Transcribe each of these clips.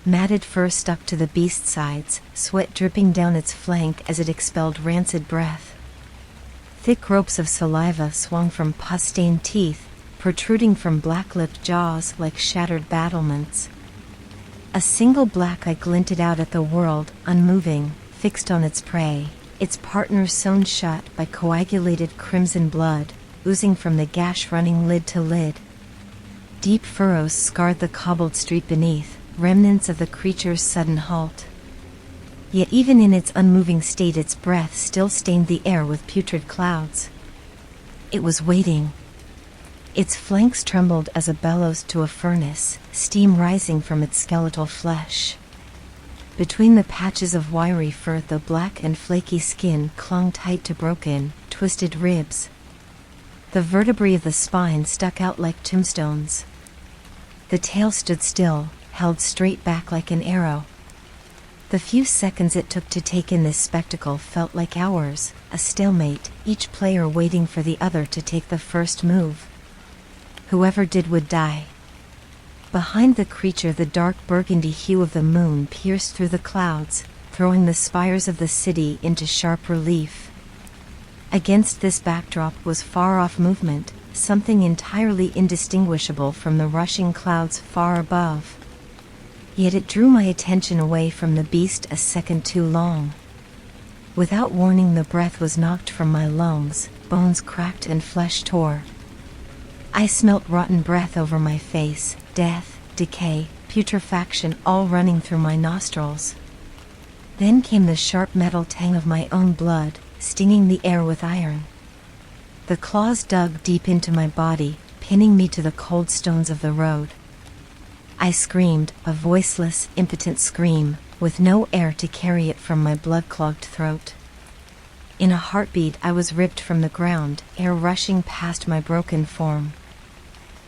Matted fur stuck to the beast's sides, sweat dripping down its flank as it expelled rancid breath. Thick ropes of saliva swung from pus-stained teeth, protruding from black-lipped jaws like shattered battlements. A single black eye glinted out at the world, unmoving, fixed on its prey, its partners sewn shut by coagulated crimson blood, oozing from the gash running lid to lid. Deep furrows scarred the cobbled street beneath, remnants of the creature's sudden halt. Yet even in its unmoving state its breath still stained the air with putrid clouds. It was waiting. Its flanks trembled as a bellows to a furnace, steam rising from its skeletal flesh. Between the patches of wiry fur the black and flaky skin clung tight to broken, twisted ribs. The vertebrae of the spine stuck out like tombstones. The tail stood still, held straight back like an arrow. The few seconds it took to take in this spectacle felt like hours, a stalemate, each player waiting for the other to take the first move. Whoever did would die. Behind the creature the dark burgundy hue of the moon pierced through the clouds, throwing the spires of the city into sharp relief. Against this backdrop was far-off movement, something entirely indistinguishable from the rushing clouds far above. Yet it drew my attention away from the beast a second too long. Without warning the breath was knocked from my lungs, bones cracked and flesh tore. I smelt rotten breath over my face, death, decay, putrefaction all running through my nostrils. Then came the sharp metal tang of my own blood, stinging the air with iron. The claws dug deep into my body, pinning me to the cold stones of the road. I screamed, a voiceless, impotent scream, with no air to carry it from my blood-clogged throat. In a heartbeat I was ripped from the ground, air rushing past my broken form.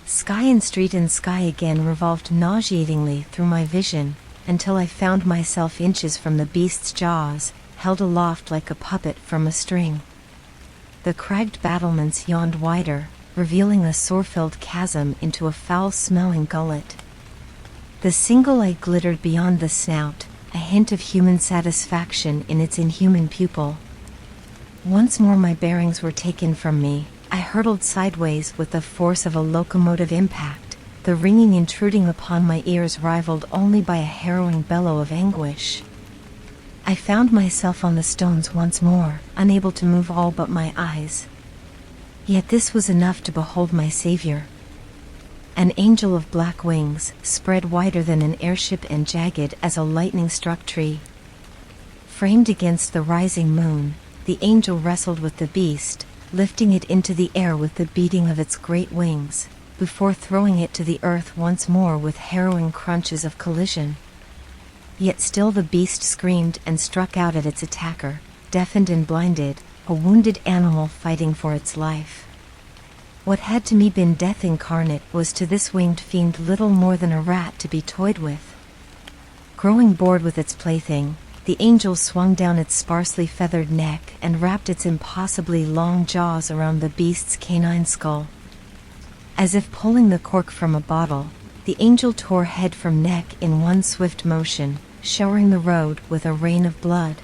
Sky and street and sky again revolved nauseatingly through my vision, until I found myself inches from the beast's jaws, held aloft like a puppet from a string. The cragged battlements yawned wider, revealing a sore-filled chasm into a foul-smelling gullet. The single eye glittered beyond the snout, a hint of human satisfaction in its inhuman pupil. Once more my bearings were taken from me. I hurtled sideways with the force of a locomotive impact, the ringing intruding upon my ears rivaled only by a harrowing bellow of anguish. I found myself on the stones once more, unable to move all but my eyes. Yet this was enough to behold my savior. An angel of black wings, spread wider than an airship and jagged as a lightning-struck tree. Framed against the rising moon, the angel wrestled with the beast, lifting it into the air with the beating of its great wings, before throwing it to the earth once more with harrowing crunches of collision. Yet still the beast screamed and struck out at its attacker, deafened and blinded, a wounded animal fighting for its life. What had to me been death incarnate was to this winged fiend little more than a rat to be toyed with. Growing bored with its plaything, the angel swung down its sparsely feathered neck and wrapped its impossibly long jaws around the beast's canine skull. As if pulling the cork from a bottle, the angel tore head from neck in one swift motion, showering the road with a rain of blood.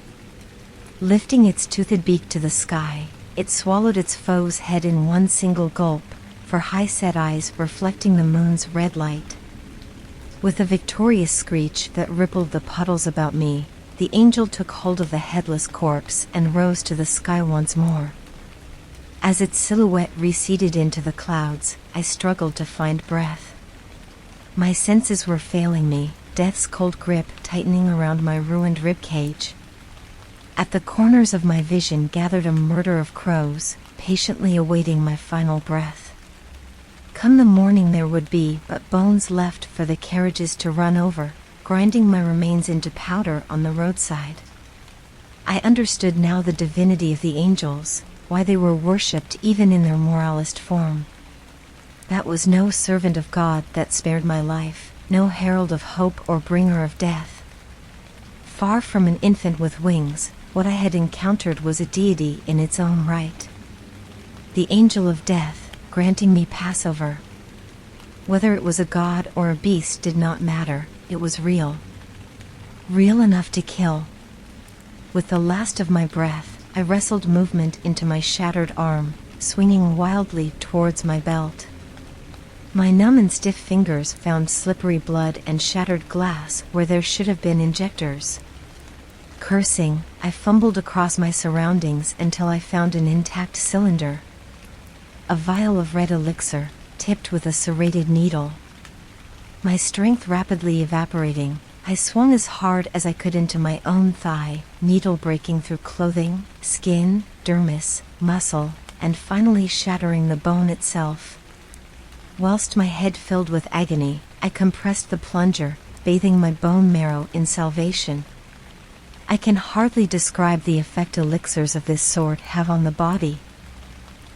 Lifting its toothed beak to the sky, it swallowed its foe's head in one single gulp, for high-set eyes reflecting the moon's red light. With a victorious screech that rippled the puddles about me, the angel took hold of the headless corpse and rose to the sky once more. As its silhouette receded into the clouds, I struggled to find breath. My senses were failing me, death's cold grip tightening around my ruined ribcage. At the corners of my vision gathered a murder of crows, patiently awaiting my final breath. Come the morning there would be but bones left for the carriages to run over, grinding my remains into powder on the roadside. I understood now the divinity of the angels, why they were worshipped even in their moralist form. That was no servant of God that spared my life, no herald of hope or bringer of death. Far from an infant with wings, what I had encountered was a deity in its own right. The angel of death, granting me Passover. Whether it was a god or a beast did not matter, it was real, real enough to kill. With the last of my breath, I wrestled movement into my shattered arm, swinging wildly towards my belt. My numb and stiff fingers found slippery blood and shattered glass where there should have been injectors. Cursing, I fumbled across my surroundings until I found an intact cylinder. A vial of red elixir, tipped with a serrated needle. My strength rapidly evaporating, I swung as hard as I could into my own thigh, needle breaking through clothing, skin, dermis, muscle, and finally shattering the bone itself. Whilst my head filled with agony, I compressed the plunger, bathing my bone marrow in salvation. I can hardly describe the effect elixirs of this sort have on the body.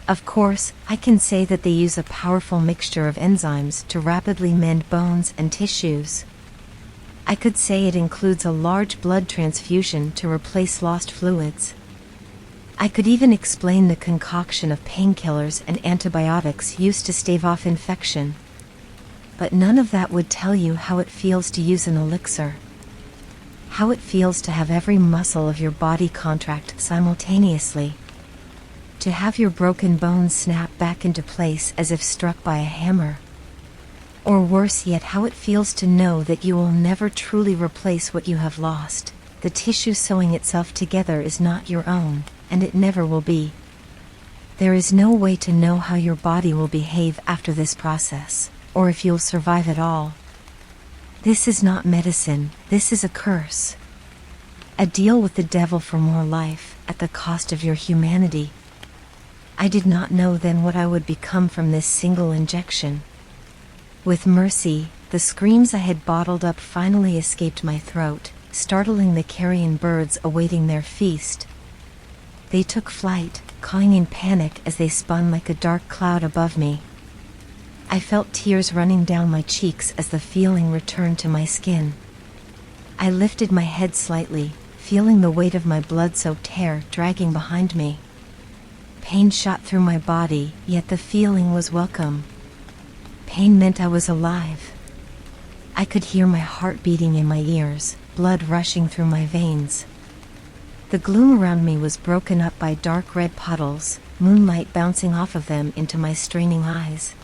Of course, I can say that they use a powerful mixture of enzymes to rapidly mend bones and tissues. I could say it includes a large blood transfusion to replace lost fluids. I could even explain the concoction of painkillers and antibiotics used to stave off infection. But none of that would tell you how it feels to use an elixir. How it feels to have every muscle of your body contract simultaneously. To have your broken bones snap back into place as if struck by a hammer. Or worse yet, how it feels to know that you will never truly replace what you have lost. The tissue sewing itself together is not your own, and it never will be. There is no way to know how your body will behave after this process, or if you'll survive at all. This is not medicine, this is a curse. A deal with the devil for more life, at the cost of your humanity. I did not know then what I would become from this single injection. With mercy, the screams I had bottled up finally escaped my throat, startling the carrion birds awaiting their feast. They took flight, cawing in panic as they spun like a dark cloud above me. I felt tears running down my cheeks as the feeling returned to my skin. I lifted my head slightly, feeling the weight of my blood-soaked hair dragging behind me. Pain shot through my body, yet the feeling was welcome. Pain meant I was alive. I could hear my heart beating in my ears, blood rushing through my veins. The gloom around me was broken up by dark red puddles, moonlight bouncing off of them into my straining eyes.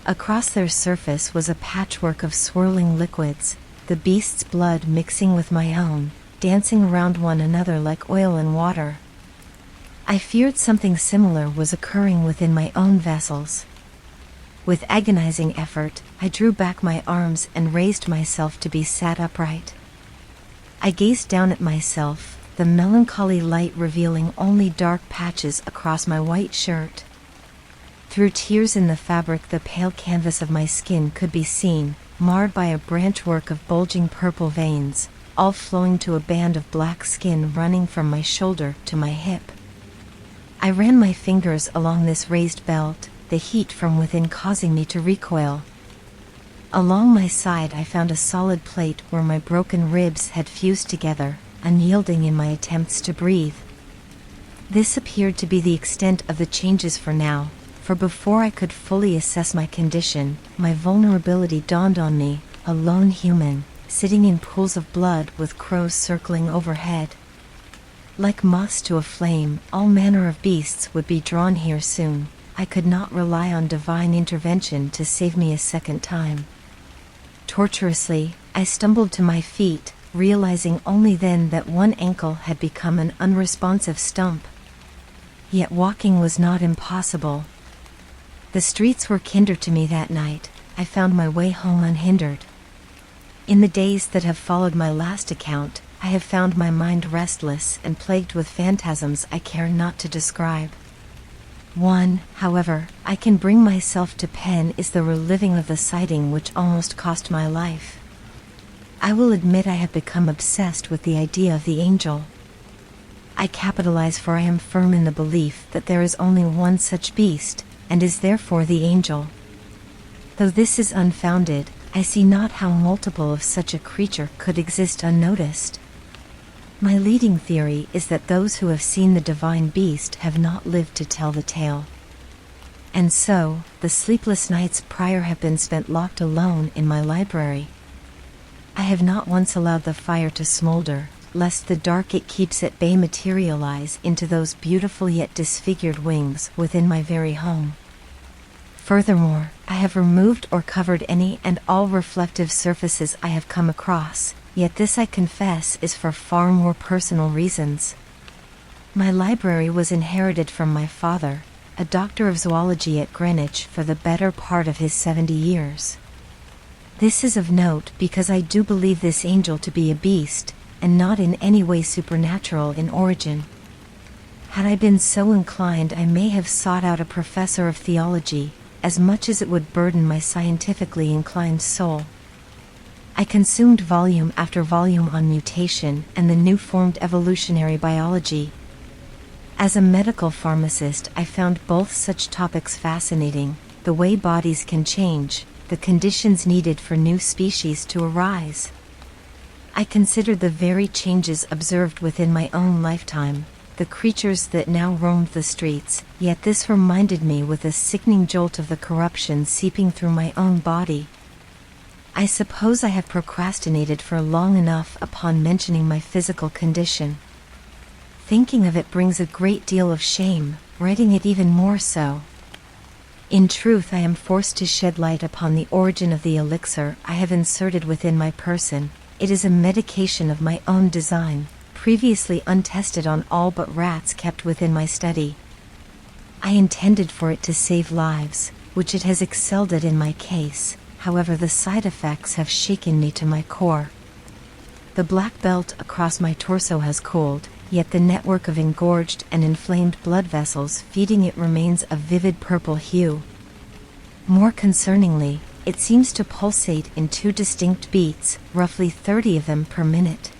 Across their surface was a patchwork of swirling liquids, the beast's blood mixing with my own, dancing around one another like oil and water. I feared something similar was occurring within my own vessels. With agonizing effort, I drew back my arms and raised myself to be sat upright. I gazed down at myself, the melancholy light revealing only dark patches across my white shirt. Through tears in the fabric, the pale canvas of my skin could be seen, marred by a branchwork of bulging purple veins, all flowing to a band of black skin running from my shoulder to my hip. I ran my fingers along this raised belt, the heat from within causing me to recoil. Along my side I found a solid plate where my broken ribs had fused together, unyielding in my attempts to breathe. This appeared to be the extent of the changes for now, for before I could fully assess my condition, my vulnerability dawned on me, a lone human, sitting in pools of blood with crows circling overhead. Like moths to a flame, all manner of beasts would be drawn here soon. I could not rely on divine intervention to save me a second time. Torturously, I stumbled to my feet, realizing only then that one ankle had become an unresponsive stump. Yet walking was not impossible. The streets were kinder to me that night. I found my way home unhindered. In the days that have followed my last account, I have found my mind restless and plagued with phantasms I care not to describe. One, however, I can bring myself to pen is the reliving of the sighting which almost cost my life. I will admit I have become obsessed with the idea of the angel. I capitalize, for I am firm in the belief that there is only one such beast, and is therefore the angel. Though this is unfounded, I see not how multiple of such a creature could exist unnoticed. My leading theory is that those who have seen the divine beast have not lived to tell the tale. And so, the sleepless nights prior have been spent locked alone in my library. I have not once allowed the fire to smolder, lest the dark it keeps at bay materialize into those beautiful yet disfigured wings within my very home. Furthermore, I have removed or covered any and all reflective surfaces I have come across, yet this I confess is for far more personal reasons. My library was inherited from my father, a doctor of zoology at Greenwich for the better part of his 70 years. This is of note because I do believe this angel to be a beast, and not in any way supernatural in origin. Had I been so inclined, I may have sought out a professor of theology, as much as it would burden my scientifically inclined soul. I consumed volume after volume on mutation and the new-formed evolutionary biology. As a medical pharmacist, I found both such topics fascinating: the way bodies can change, the conditions needed for new species to arise. I considered the very changes observed within my own lifetime, the creatures that now roamed the streets, yet this reminded me with a sickening jolt of the corruption seeping through my own body. I suppose I have procrastinated for long enough upon mentioning my physical condition. Thinking of it brings a great deal of shame, writing it even more so. In truth, I am forced to shed light upon the origin of the elixir I have inserted within my person. It is a medication of my own design, previously untested on all but rats kept within my study. I intended for it to save lives, which it has excelled at in my case. However, the side effects have shaken me to my core. The black belt across my torso has cooled, yet the network of engorged and inflamed blood vessels feeding it remains a vivid purple hue. More concerningly, it seems to pulsate in two distinct beats, roughly 30 of them per minute.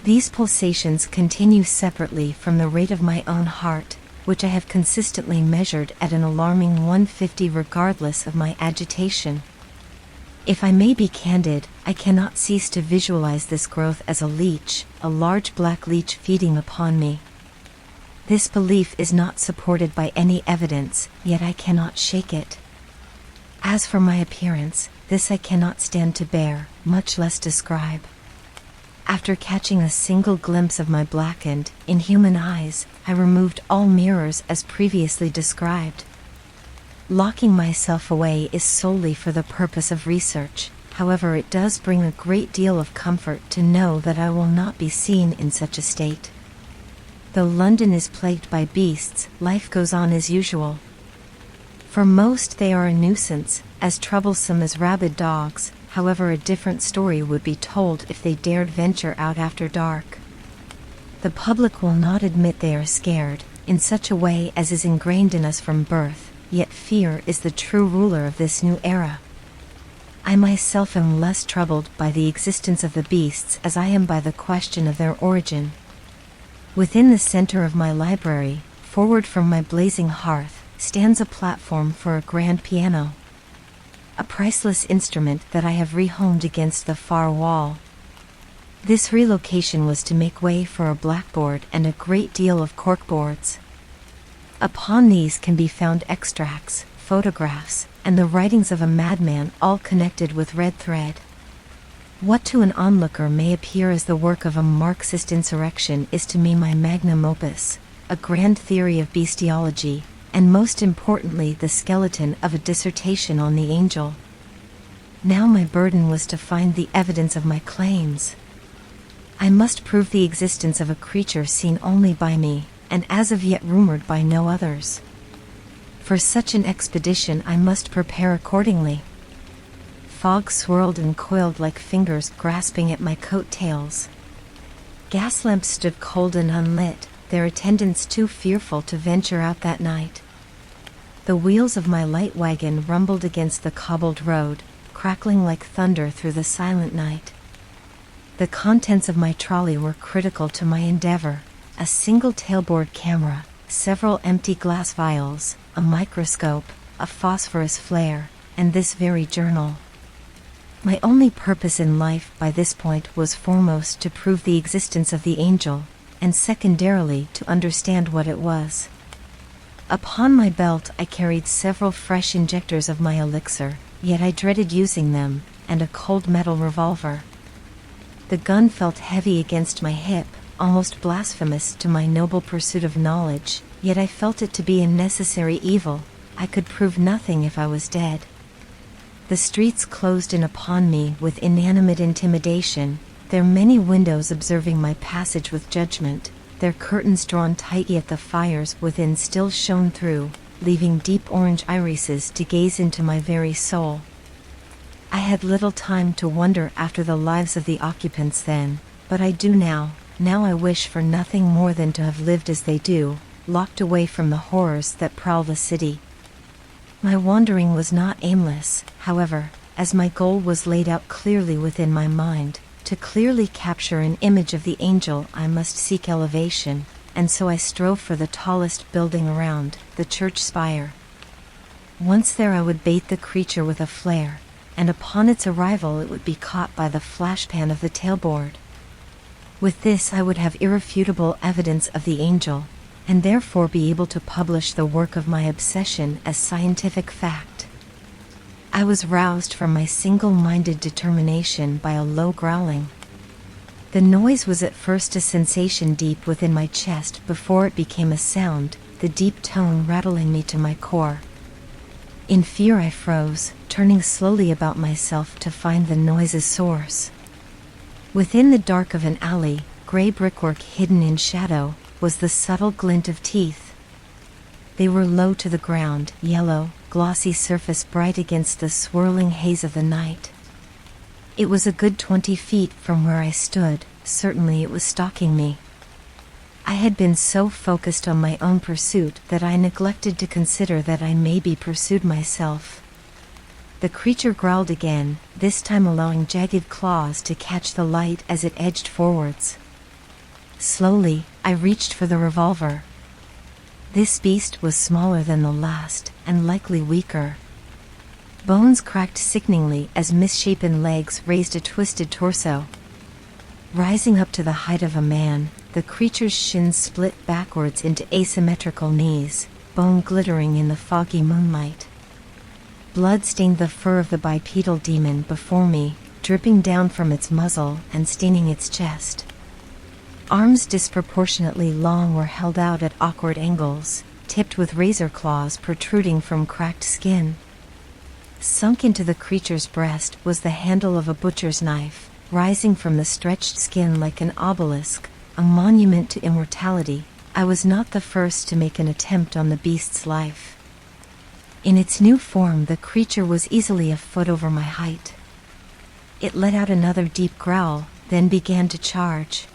These pulsations continue separately from the rate of my own heart, which I have consistently measured at an alarming 150 regardless of my agitation. If I may be candid, I cannot cease to visualize this growth as a leech, a large black leech feeding upon me. This belief is not supported by any evidence, yet I cannot shake it. As for my appearance, this I cannot stand to bear, much less describe. After catching a single glimpse of my blackened, inhuman eyes, I removed all mirrors as previously described. Locking myself away is solely for the purpose of research. However, it does bring a great deal of comfort to know that I will not be seen in such a state. Though London is plagued by beasts, life goes on as usual. For most they are a nuisance, as troublesome as rabid dogs. However, a different story would be told if they dared venture out after dark. The public will not admit they are scared, in such a way as is ingrained in us from birth. Yet fear is the true ruler of this new era. I myself am less troubled by the existence of the beasts as I am by the question of their origin. Within the center of my library, forward from my blazing hearth, stands a platform for a grand piano. A priceless instrument that I have rehomed against the far wall. This relocation was to make way for a blackboard and a great deal of corkboards. Upon these can be found extracts, photographs, and the writings of a madman, all connected with red thread. What to an onlooker may appear as the work of a Marxist insurrection is to me my magnum opus, a grand theory of bestiology, and most importantly the skeleton of a dissertation on the angel. Now my burden was to find the evidence of my claims. I must prove the existence of a creature seen only by me, and as of yet rumored by no others. For such an expedition I must prepare accordingly. Fog swirled and coiled like fingers grasping at my coat tails. Gas lamps stood cold and unlit, their attendants too fearful to venture out that night. The wheels of my light wagon rumbled against the cobbled road, crackling like thunder through the silent night. The contents of my trolley were critical to my endeavor: a single tailboard camera, several empty glass vials, a microscope, a phosphorus flare, and this very journal. My only purpose in life by this point was foremost to prove the existence of the angel, and secondarily to understand what it was. Upon my belt I carried several fresh injectors of my elixir, yet I dreaded using them, and a cold metal revolver. The gun felt heavy against my hip, almost blasphemous to my noble pursuit of knowledge, yet I felt it to be a necessary evil. I could prove nothing if I was dead. The streets closed in upon me with inanimate intimidation, their many windows observing my passage with judgment, their curtains drawn tight, yet the fires within still shone through, leaving deep orange irises to gaze into my very soul. I had little time to wonder after the lives of the occupants then, but I do now. Now I wish for nothing more than to have lived as they do, locked away from the horrors that prowl the city. My wandering was not aimless, however, as my goal was laid out clearly within my mind. To clearly capture an image of the angel I must seek elevation, and so I strove for the tallest building around, the church spire. Once there I would bait the creature with a flare, and upon its arrival it would be caught by the flashpan of the tailboard. With this I would have irrefutable evidence of the angel, and therefore be able to publish the work of my obsession as scientific fact. I was roused from my single-minded determination by a low growling. The noise was at first a sensation deep within my chest before it became a sound, the deep tone rattling me to my core. In fear I froze, turning slowly about myself to find the noise's source. Within the dark of an alley, gray brickwork hidden in shadow, was the subtle glint of teeth. They were low to the ground, yellow, glossy surface bright against the swirling haze of the night. It was a good 20 feet from where I stood, certainly it was stalking me. I had been so focused on my own pursuit that I neglected to consider that I may be pursued myself. The creature growled again, this time allowing jagged claws to catch the light as it edged forwards. Slowly, I reached for the revolver. This beast was smaller than the last, and likely weaker. Bones cracked sickeningly as misshapen legs raised a twisted torso. Rising up to the height of a man, the creature's shins split backwards into asymmetrical knees, bone glittering in the foggy moonlight. Blood stained the fur of the bipedal demon before me, dripping down from its muzzle and staining its chest. Arms disproportionately long were held out at awkward angles, tipped with razor claws protruding from cracked skin. Sunk into the creature's breast was the handle of a butcher's knife, rising from the stretched skin like an obelisk, a monument to immortality. I was not the first to make an attempt on the beast's life. In its new form, the creature was easily a foot over my height. It let out another deep growl, then began to charge.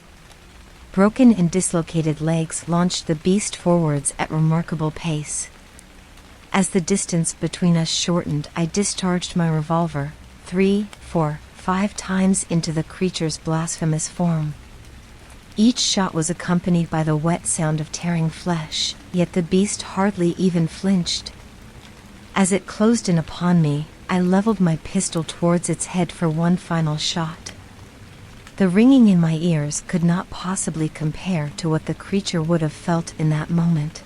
Broken and dislocated legs launched the beast forwards at remarkable pace. As the distance between us shortened, I discharged my revolver, 3, 4, 5 times into the creature's blasphemous form. Each shot was accompanied by the wet sound of tearing flesh, yet the beast hardly even flinched. As it closed in upon me, I leveled my pistol towards its head for one final shot. The ringing in my ears could not possibly compare to what the creature would have felt in that moment.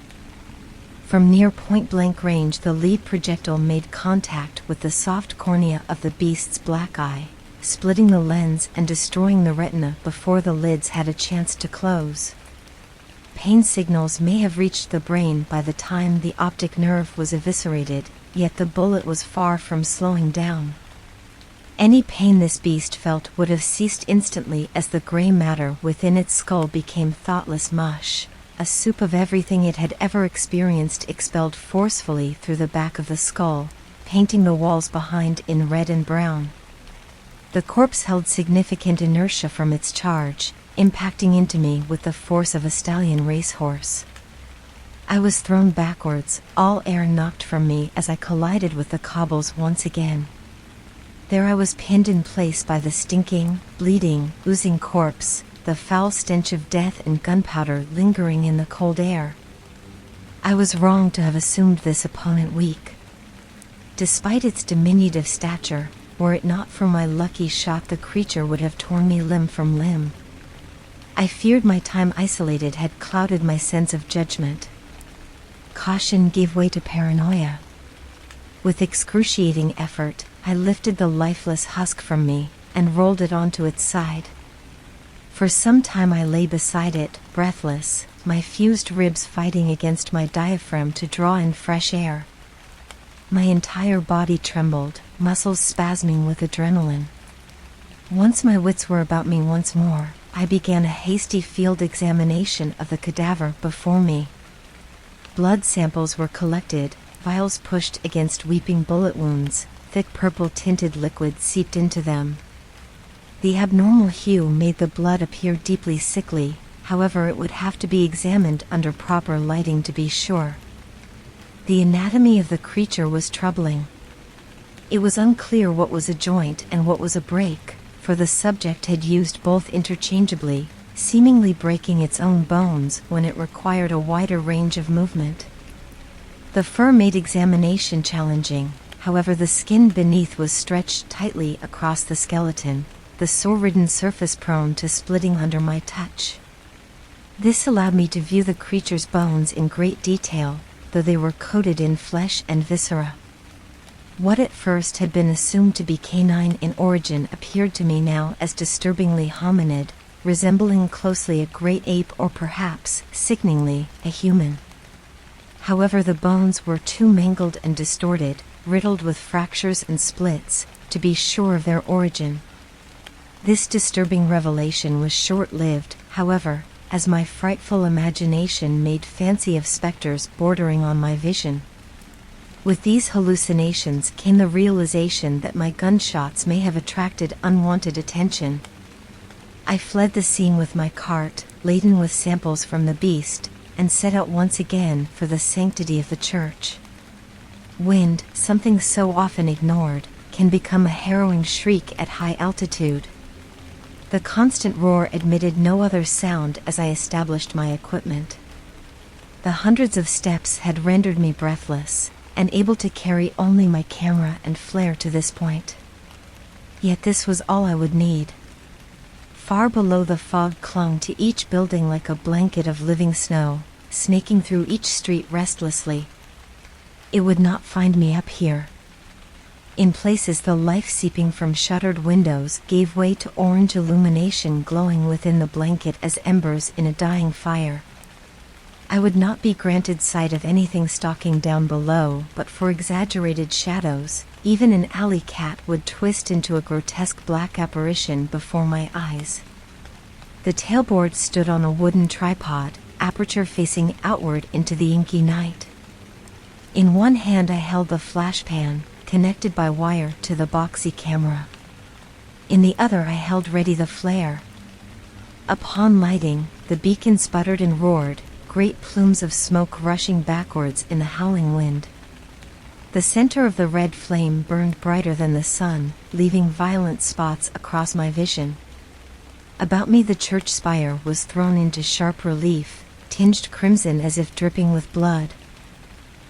From near point-blank range, the lead projectile made contact with the soft cornea of the beast's black eye, splitting the lens and destroying the retina before the lids had a chance to close. Pain signals may have reached the brain by the time the optic nerve was eviscerated, yet the bullet was far from slowing down. Any pain this beast felt would have ceased instantly as the gray matter within its skull became thoughtless mush, a soup of everything it had ever experienced expelled forcefully through the back of the skull, painting the walls behind in red and brown. The corpse held significant inertia from its charge, impacting into me with the force of a stallion racehorse. I was thrown backwards, all air knocked from me as I collided with the cobbles once again. There I was pinned in place by the stinking, bleeding, oozing corpse, the foul stench of death and gunpowder lingering in the cold air. I was wrong to have assumed this opponent weak. Despite its diminutive stature, were it not for my lucky shot, the creature would have torn me limb from limb. I feared my time isolated had clouded my sense of judgment. Caution gave way to paranoia. With excruciating effort, I lifted the lifeless husk from me and rolled it onto its side. For some time I lay beside it, breathless, my fused ribs fighting against my diaphragm to draw in fresh air. My entire body trembled, muscles spasming with adrenaline. Once my wits were about me once more, I began a hasty field examination of the cadaver before me. Blood samples were collected, vials pushed against weeping bullet wounds, thick purple-tinted liquid seeped into them. The abnormal hue made the blood appear deeply sickly, however it would have to be examined under proper lighting to be sure. The anatomy of the creature was troubling. It was unclear what was a joint and what was a break, for the subject had used both interchangeably, seemingly breaking its own bones when it required a wider range of movement. The fur made examination challenging, however the skin beneath was stretched tightly across the skeleton, the sore-ridden surface prone to splitting under my touch. This allowed me to view the creature's bones in great detail, though they were coated in flesh and viscera. What at first had been assumed to be canine in origin appeared to me now as disturbingly hominid, resembling closely a great ape or perhaps, sickeningly, a human. However, the bones were too mangled and distorted, riddled with fractures and splits, to be sure of their origin. This disturbing revelation was short-lived, however, as my frightful imagination made fancy of specters bordering on my vision. With these hallucinations came the realization that my gunshots may have attracted unwanted attention. I fled the scene with my cart, laden with samples from the beast, and set out once again for the sanctity of the church. Wind, something so often ignored, can become a harrowing shriek at high altitude. The constant roar admitted no other sound as I established my equipment. The hundreds of steps had rendered me breathless, and able to carry only my camera and flare to this point. Yet this was all I would need. Far below, the fog clung to each building like a blanket of living snow, snaking through each street restlessly. It would not find me up here. In places, the life seeping from shuttered windows gave way to orange illumination glowing within the blanket as embers in a dying fire. I would not be granted sight of anything stalking down below, but for exaggerated shadows, even an alley cat would twist into a grotesque black apparition before my eyes. The tailboard stood on a wooden tripod, aperture facing outward into the inky night. In one hand I held the flash pan, connected by wire to the boxy camera. In the other I held ready the flare. Upon lighting, the beacon sputtered and roared, great plumes of smoke rushing backwards in the howling wind. The center of the red flame burned brighter than the sun, leaving violent spots across my vision. About me the church spire was thrown into sharp relief, tinged crimson as if dripping with blood.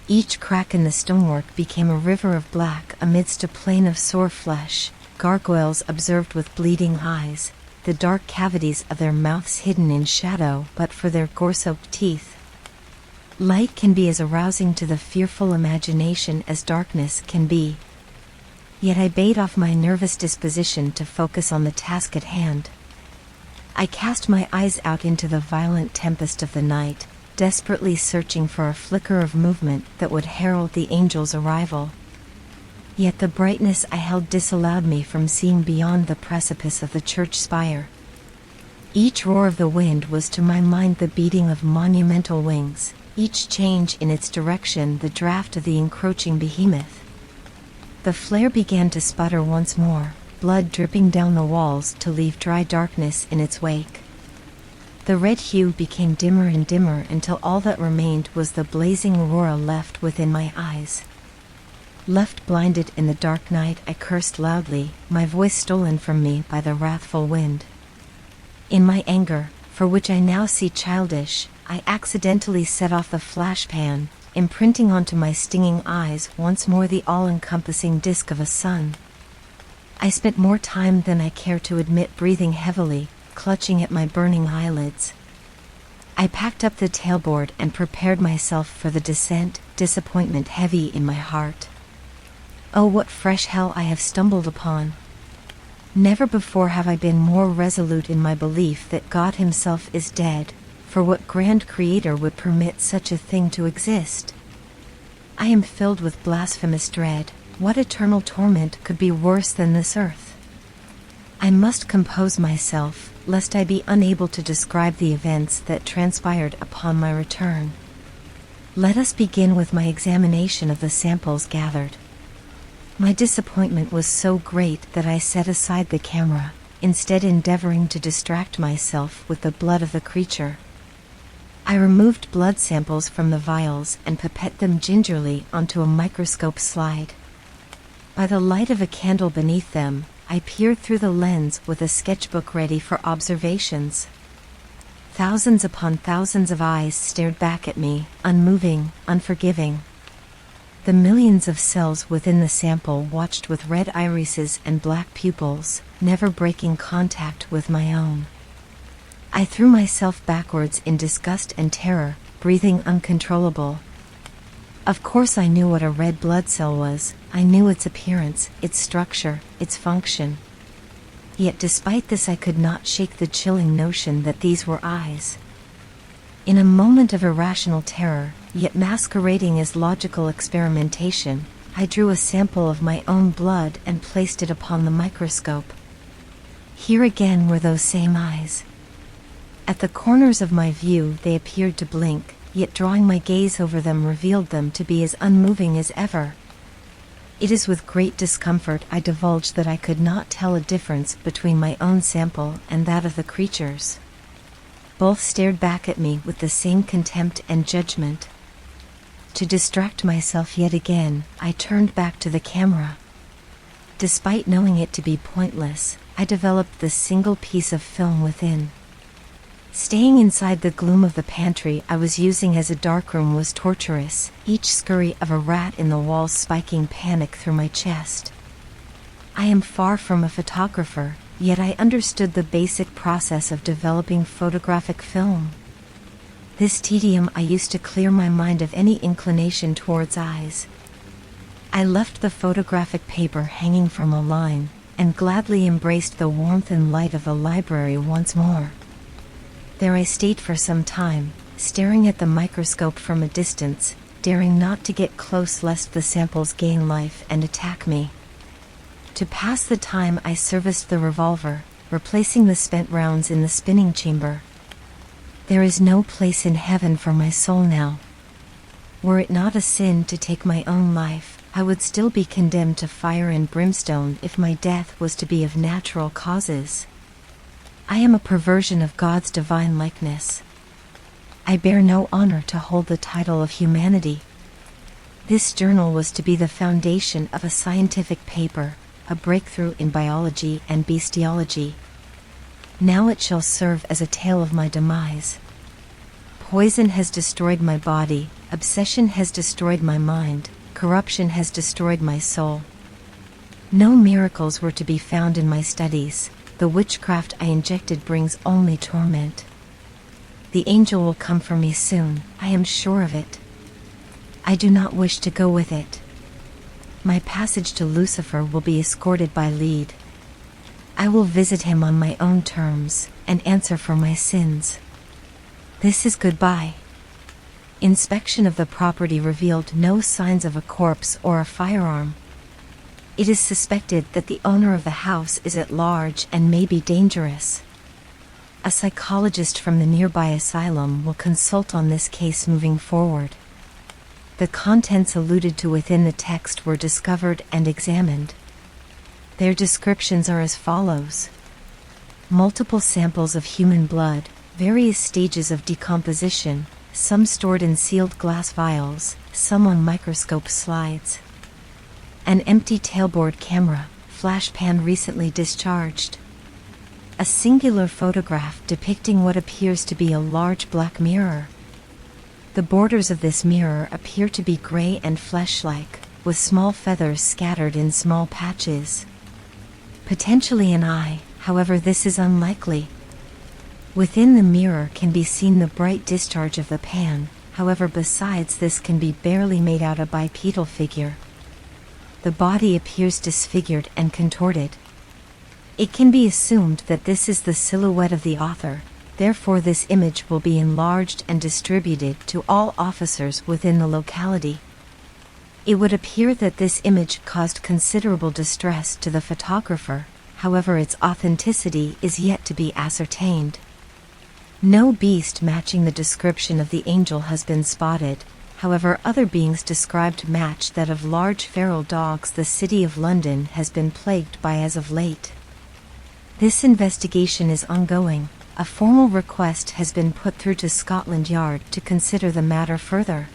Each crack in the stonework became a river of black amidst a plain of sore flesh, gargoyles observed with bleeding eyes, the dark cavities of their mouths hidden in shadow but for their gore-soaked teeth. Light can be as arousing to the fearful imagination as darkness can be. Yet I bade off my nervous disposition to focus on the task at hand. I cast my eyes out into the violent tempest of the night, desperately searching for a flicker of movement that would herald the angel's arrival. Yet the brightness I held disallowed me from seeing beyond the precipice of the church spire. Each roar of the wind was to my mind the beating of monumental wings, each change in its direction the draft of the encroaching behemoth. The flare began to sputter once more, blood dripping down the walls to leave dry darkness in its wake. The red hue became dimmer and dimmer until all that remained was the blazing aurora left within my eyes. Left blinded in the dark night, I cursed loudly, my voice stolen from me by the wrathful wind. In my anger, for which I now see childish, I accidentally set off the flash pan, imprinting onto my stinging eyes once more the all-encompassing disk of a sun. I spent more time than I care to admit breathing heavily, clutching at my burning eyelids. I packed up the tailboard and prepared myself for the descent, disappointment heavy in my heart. Oh, what fresh hell I have stumbled upon! Never before have I been more resolute in my belief that God himself is dead, for what grand creator would permit such a thing to exist? I am filled with blasphemous dread. What eternal torment could be worse than this earth? I must compose myself, lest I be unable to describe the events that transpired upon my return. Let us begin with my examination of the samples gathered. My disappointment was so great that I set aside the camera, instead endeavoring to distract myself with the blood of the creature. I removed blood samples from the vials and pipetted them gingerly onto a microscope slide. By the light of a candle beneath them, I peered through the lens with a sketchbook ready for observations. Thousands upon thousands of eyes stared back at me, unmoving, unforgiving. The millions of cells within the sample watched with red irises and black pupils, never breaking contact with my own. I threw myself backwards in disgust and terror, breathing uncontrollable. Of course I knew what a red blood cell was. I knew its appearance, its structure, its function. Yet despite this I could not shake the chilling notion that these were eyes. In a moment of irrational terror, yet masquerading as logical experimentation, I drew a sample of my own blood and placed it upon the microscope. Here again were those same eyes. At the corners of my view they appeared to blink, yet drawing my gaze over them revealed them to be as unmoving as ever. It is with great discomfort I divulged that I could not tell a difference between my own sample and that of the creatures. Both stared back at me with the same contempt and judgment. To distract myself yet again, I turned back to the camera. Despite knowing it to be pointless, I developed the single piece of film within. Staying inside the gloom of the pantry I was using as a darkroom was torturous, each scurry of a rat in the walls spiking panic through my chest. I am far from a photographer, yet I understood the basic process of developing photographic film. This tedium I used to clear my mind of any inclination towards eyes. I left the photographic paper hanging from a line, and gladly embraced the warmth and light of the library once more. There I stayed for some time, staring at the microscope from a distance, daring not to get close lest the samples gain life and attack me. To pass the time I serviced the revolver, replacing the spent rounds in the spinning chamber. There is no place in heaven for my soul now. Were it not a sin to take my own life, I would still be condemned to fire and brimstone if my death was to be of natural causes. I am a perversion of God's divine likeness. I bear no honor to hold the title of humanity. This journal was to be the foundation of a scientific paper, a breakthrough in biology and bestiology. Now it shall serve as a tale of my demise. Poison has destroyed my body, obsession has destroyed my mind, corruption has destroyed my soul. No miracles were to be found in my studies. The witchcraft I injected brings only torment. The angel will come for me soon, I am sure of it. I do not wish to go with it. My passage to Lucifer will be escorted by lead. I will visit him on my own terms, and answer for my sins. This is goodbye. Inspection of the property revealed no signs of a corpse or a firearm. It is suspected that the owner of the house is at large and may be dangerous. A psychologist from the nearby asylum will consult on this case moving forward. The contents alluded to within the text were discovered and examined. Their descriptions are as follows. Multiple samples of human blood, various stages of decomposition, some stored in sealed glass vials, some on microscope slides. An empty tailboard camera, flash pan recently discharged. A singular photograph depicting what appears to be a large black mirror. The borders of this mirror appear to be gray and flesh-like, with small feathers scattered in small patches. Potentially an eye, however this is unlikely. Within the mirror can be seen the bright discharge of the pan, however besides this can be barely made out a bipedal figure. The body appears disfigured and contorted. It can be assumed that this is the silhouette of the author, therefore this image will be enlarged and distributed to all officers within the locality. It would appear that this image caused considerable distress to the photographer, however its authenticity is yet to be ascertained. No beast matching the description of the angel has been spotted, however other beings described match that of large feral dogs the City of London has been plagued by as of late. This investigation is ongoing. A formal request has been put through to Scotland Yard to consider the matter further.